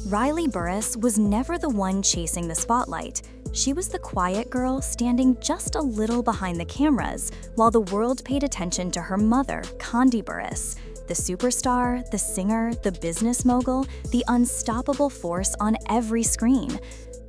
Riley Burruss was never the one chasing the spotlight. She was the quiet girl standing just a little behind the cameras while the world paid attention to her mother, Kandi Burruss, the superstar, the singer, the business mogul, the unstoppable force on every screen.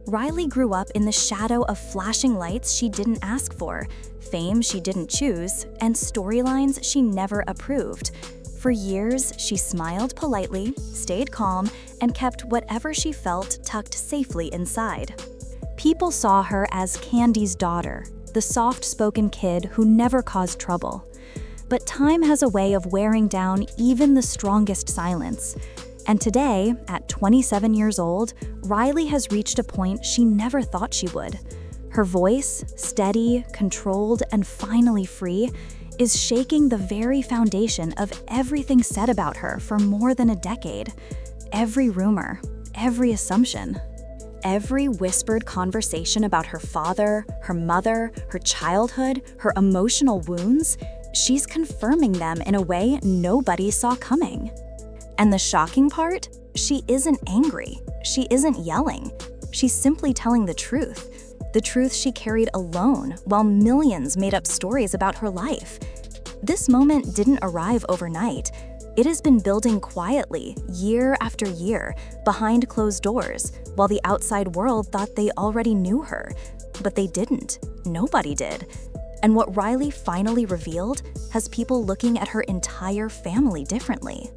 Riley grew up in the shadow of flashing lights she didn't ask for, fame she didn't choose, and storylines she never approved. For years, she smiled politely, stayed calm, and kept whatever she felt tucked safely inside. People saw her as Kandi's daughter, the soft-spoken kid who never caused trouble. But time has a way of wearing down even the strongest silence. And today, at 27 years old, Riley has reached a point she never thought she would. Her voice, steady, controlled, and finally free, is shaking the very foundation of everything said about her for more than a decade. Every rumor, every assumption, every whispered conversation about her father, her mother, her childhood, her emotional wounds, she's confirming them in a way nobody saw coming. And the shocking part? She isn't angry. She isn't yelling. She's simply telling the truth she carried alone while millions made up stories about her life. This moment didn't arrive overnight. It has been building quietly, year after year, behind closed doors, while the outside world thought they already knew her. But they didn't. Nobody did. And what Riley finally revealed has people looking at her entire family differently.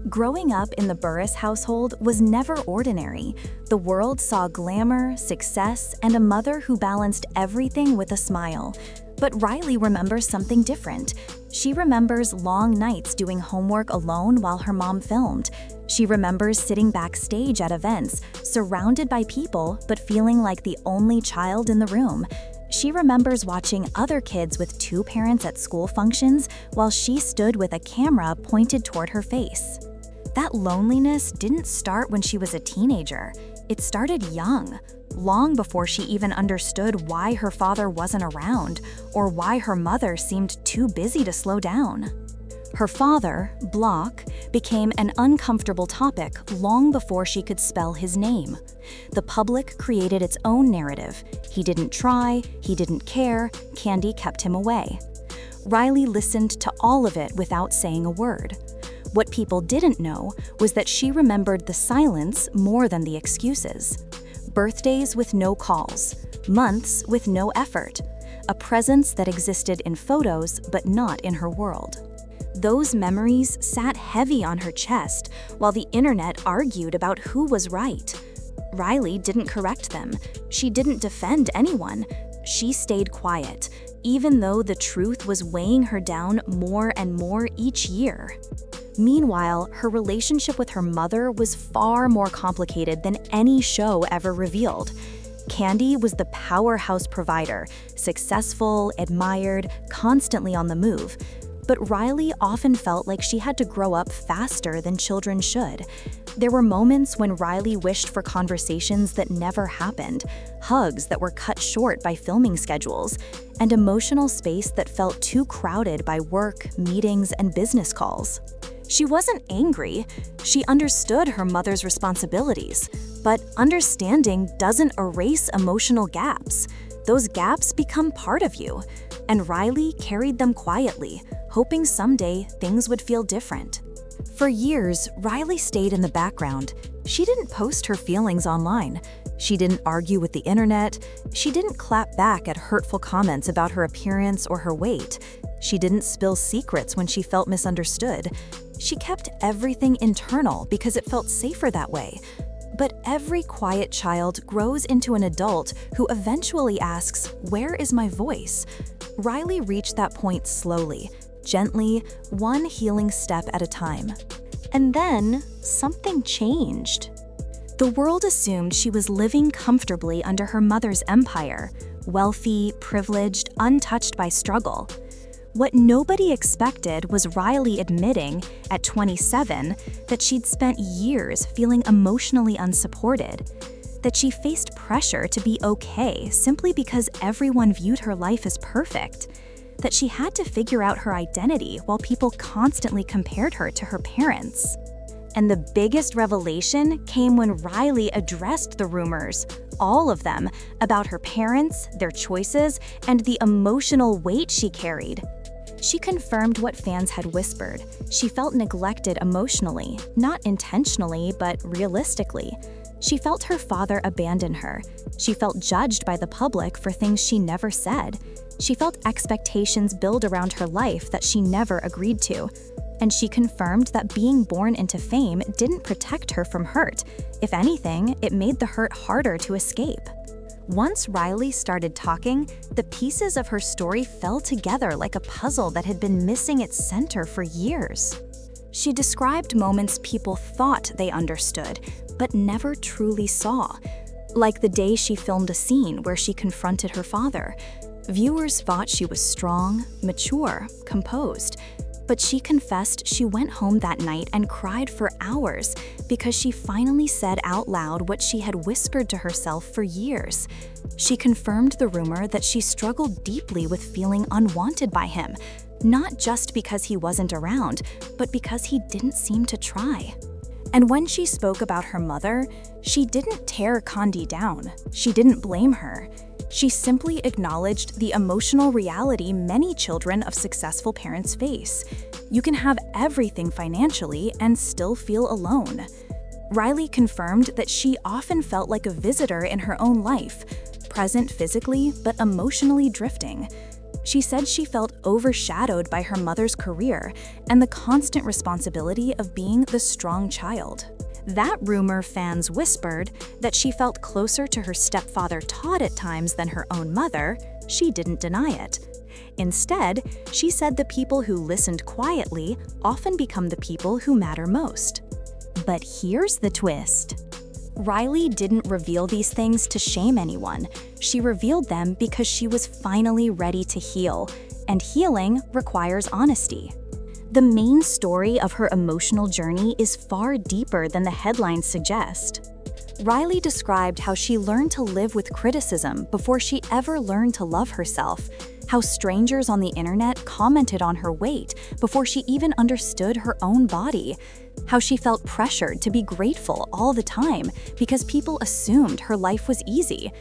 Growing up in the Burruss household was never ordinary. The world saw glamour, success, and a mother who balanced everything with a smile. But Riley remembers something different. She remembers long nights doing homework alone while her mom filmed. She remembers sitting backstage at events, surrounded by people, but feeling like the only child in the room. She remembers watching other kids with two parents at school functions while she stood with a camera pointed toward her face. That loneliness didn't start when she was a teenager. It started young, long before she even understood why her father wasn't around or why her mother seemed too busy to slow down. Her father, Block, became an uncomfortable topic long before she could spell his name. The public created its own narrative. He didn't try, he didn't care, Kandi kept him away. Riley listened to all of it without saying a word. What people didn't know was that she remembered the silence more than the excuses. Birthdays with no calls, months with no effort, a presence that existed in photos but not in her world. Those memories sat heavy on her chest while the internet argued about who was right. Riley didn't correct them. She didn't defend anyone. She stayed quiet, even though the truth was weighing her down more and more each year. Meanwhile, her relationship with her mother was far more complicated than any show ever revealed. Kandi was the powerhouse provider, successful, admired, constantly on the move. But Riley often felt like she had to grow up faster than children should. There were moments when Riley wished for conversations that never happened, hugs that were cut short by filming schedules, and emotional space that felt too crowded by work, meetings, and business calls. She wasn't angry. She understood her mother's responsibilities. But understanding doesn't erase emotional gaps. Those gaps become part of you. And Riley carried them quietly, hoping someday things would feel different. For years, Riley stayed in the background. She didn't post her feelings online. She didn't argue with the internet. She didn't clap back at hurtful comments about her appearance or her weight. She didn't spill secrets when she felt misunderstood. She kept everything internal because it felt safer that way. But every quiet child grows into an adult who eventually asks, "Where is my voice?" Riley reached that point slowly, gently, one healing step at a time. And then, something changed. The world assumed she was living comfortably under her mother's empire, wealthy, privileged, untouched by struggle. What nobody expected was Riley admitting, at 27, that she'd spent years feeling emotionally unsupported, that she faced pressure to be okay simply because everyone viewed her life as perfect, that she had to figure out her identity while people constantly compared her to her parents. And the biggest revelation came when Riley addressed the rumors, all of them, about her parents, their choices, and the emotional weight she carried. She confirmed what fans had whispered. She felt neglected emotionally, not intentionally, but realistically. She felt her father abandon her. She felt judged by the public for things she never said. She felt expectations build around her life that she never agreed to. And she confirmed that being born into fame didn't protect her from hurt. If anything, it made the hurt harder to escape. Once Riley started talking, the pieces of her story fell together like a puzzle that had been missing its center for years. She described moments people thought they understood, but never truly saw. Like the day she filmed a scene where she confronted her father. Viewers thought she was strong, mature, composed. But she confessed she went home that night and cried for hours because she finally said out loud what she had whispered to herself for years. She confirmed the rumor that she struggled deeply with feeling unwanted by him, not just because he wasn't around, but because he didn't seem to try. And when she spoke about her mother, she didn't tear Kandi down. She didn't blame her. She simply acknowledged the emotional reality many children of successful parents face. You can have everything financially and still feel alone. Riley confirmed that she often felt like a visitor in her own life, present physically but emotionally drifting. She said she felt overshadowed by her mother's career and the constant responsibility of being the strong child. That rumor fans whispered, that she felt closer to her stepfather Todd at times than her own mother, she didn't deny it. Instead, she said the people who listened quietly often become the people who matter most. But here's the twist. Riley didn't reveal these things to shame anyone. She revealed them because she was finally ready to heal, and healing requires honesty. The main story of her emotional journey is far deeper than the headlines suggest. Riley described how she learned to live with criticism before she ever learned to love herself, how strangers on the internet commented on her weight before she even understood her own body, how she felt pressured to be grateful all the time because people assumed her life was easy.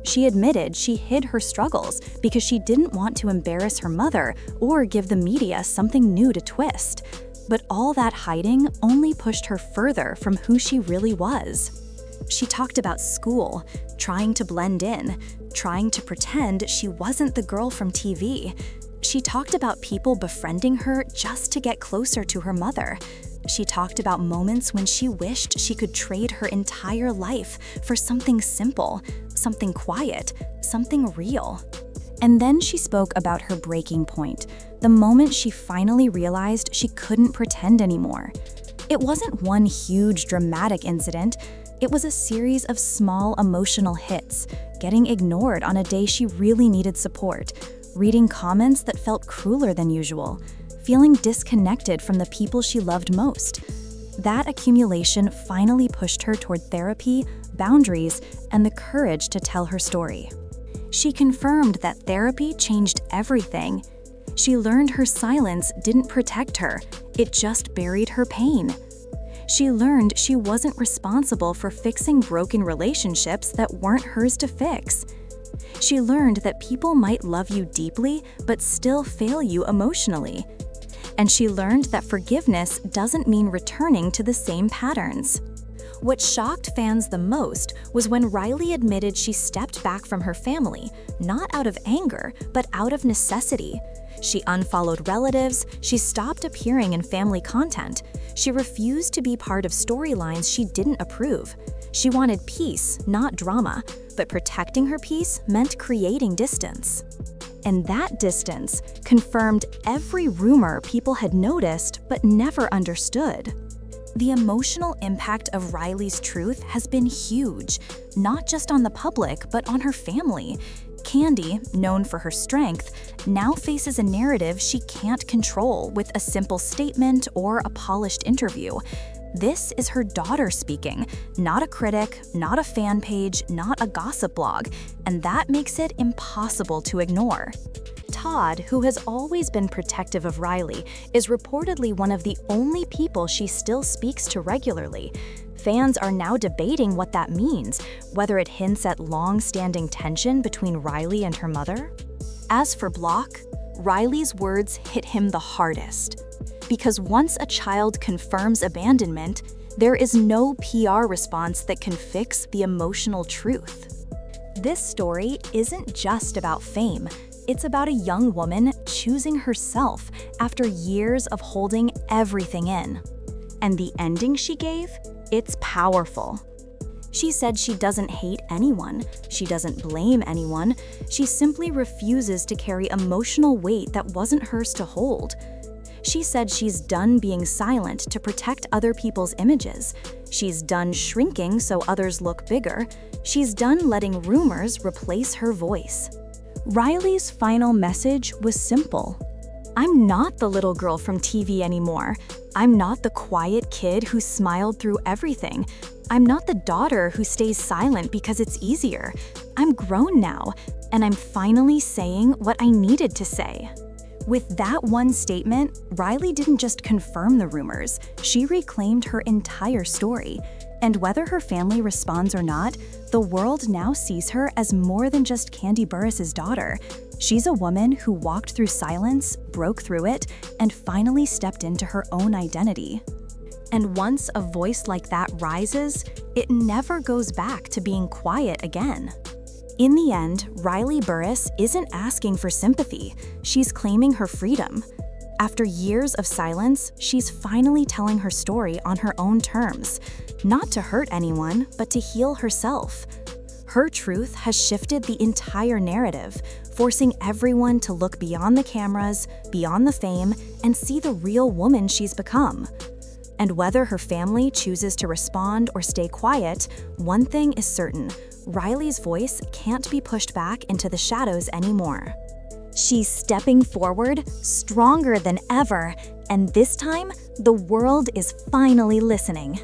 She admitted she hid her struggles because she didn't want to embarrass her mother or give the media something new to twist. But all that hiding only pushed her further from who she really was. She talked about school, trying to blend in, trying to pretend she wasn't the girl from TV. She talked about people befriending her just to get closer to her mother. She talked about moments when she wished she could trade her entire life for something simple, something quiet, something real. And then she spoke about her breaking point, the moment she finally realized she couldn't pretend anymore. It wasn't one huge dramatic incident. It was a series of small emotional hits, getting ignored on a day she really needed support, reading comments that felt crueler than usual, feeling disconnected from the people she loved most. That accumulation finally pushed her toward therapy, boundaries, and the courage to tell her story. She confirmed that therapy changed everything. She learned her silence didn't protect her, it just buried her pain. She learned she wasn't responsible for fixing broken relationships that weren't hers to fix. She learned that people might love you deeply but still fail you emotionally. And she learned that forgiveness doesn't mean returning to the same patterns. What shocked fans the most was when Riley admitted she stepped back from her family, not out of anger, but out of necessity. She unfollowed relatives, she stopped appearing in family content, she refused to be part of storylines she didn't approve. She wanted peace, not drama, but protecting her peace meant creating distance. And that distance confirmed every rumor people had noticed but never understood. The emotional impact of Riley's truth has been huge, not just on the public but on her family. Kandi, known for her strength, now faces a narrative she can't control with a simple statement or a polished interview. This is her daughter speaking, not a critic, not a fan page, not a gossip blog, and that makes it impossible to ignore. Todd, who has always been protective of Riley, is reportedly one of the only people she still speaks to regularly. Fans are now debating what that means, whether it hints at long-standing tension between Riley and her mother. As for Block, Riley's words hit him the hardest. Because once a child confirms abandonment, there is no PR response that can fix the emotional truth. This story isn't just about fame. It's about a young woman choosing herself after years of holding everything in. And the ending she gave? It's powerful. She said she doesn't hate anyone, she doesn't blame anyone, she simply refuses to carry emotional weight that wasn't hers to hold. She said she's done being silent to protect other people's images. She's done shrinking so others look bigger. She's done letting rumors replace her voice. Riley's final message was simple. I'm not the little girl from TV anymore. I'm not the quiet kid who smiled through everything. I'm not the daughter who stays silent because it's easier. I'm grown now, and I'm finally saying what I needed to say. With that one statement, Riley didn't just confirm the rumors, she reclaimed her entire story. And whether her family responds or not, the world now sees her as more than just Kandi Burruss's daughter. She's a woman who walked through silence, broke through it, and finally stepped into her own identity. And once a voice like that rises, it never goes back to being quiet again. In the end, Riley Burruss isn't asking for sympathy, she's claiming her freedom. After years of silence, she's finally telling her story on her own terms, not to hurt anyone, but to heal herself. Her truth has shifted the entire narrative, forcing everyone to look beyond the cameras, beyond the fame, and see the real woman she's become. And whether her family chooses to respond or stay quiet, one thing is certain: Riley's voice can't be pushed back into the shadows anymore. She's stepping forward, stronger than ever, and this time, the world is finally listening.